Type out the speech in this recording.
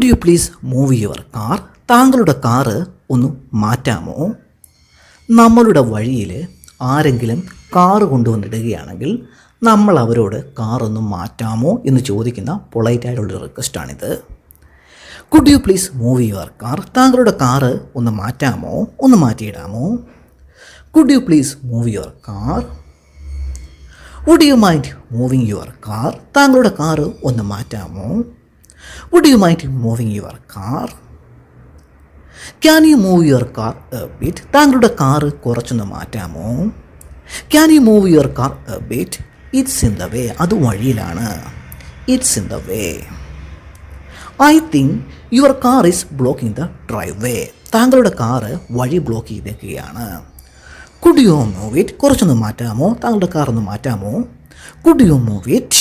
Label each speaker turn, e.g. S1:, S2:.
S1: Could you please move your car? താങ്കളുടെ കാറ് ഒന്ന് മാറ്റാമോ? നമ്മളുടെ വഴിയിൽ ആരെങ്കിലും കാറ് കൊണ്ടുവന്നിടുകയാണെങ്കിൽ നമ്മൾ അവരോട് കാറൊന്ന് മാറ്റാമോ എന്ന് ചോദിക്കുന്ന പൊളൈറ്റായിട്ടുള്ള റിക്വസ്റ്റാണിത്. Could you please move your car? താങ്കളുടെ കാറ് ഒന്ന് മാറ്റാമോ, ഒന്ന് മാറ്റിയിടാമോ? Could you please move your car? Would you mind moving your car? താങ്കളുടെ കാറ് ഒന്ന് മാറ്റാമോ? Would you mind moving your car? Can you move your car a bit? താങ്കളുടെ കാറ് കുറച്ചൊന്ന് മാറ്റാമോ? Can you move your car a bit? It's in the way. അത് വഴിയിലാണ്. It's in the way. I think your car is blocking the driveway. താങ്കളുടെ കാറ് വഴി block ചെയ്തേക്കുകയാണ്. Could you move it? കുറച്ചൊന്ന് മാറ്റാമോ? താങ്കളുടെ കാറൊന്ന് മാറ്റാമോ? Could you move it?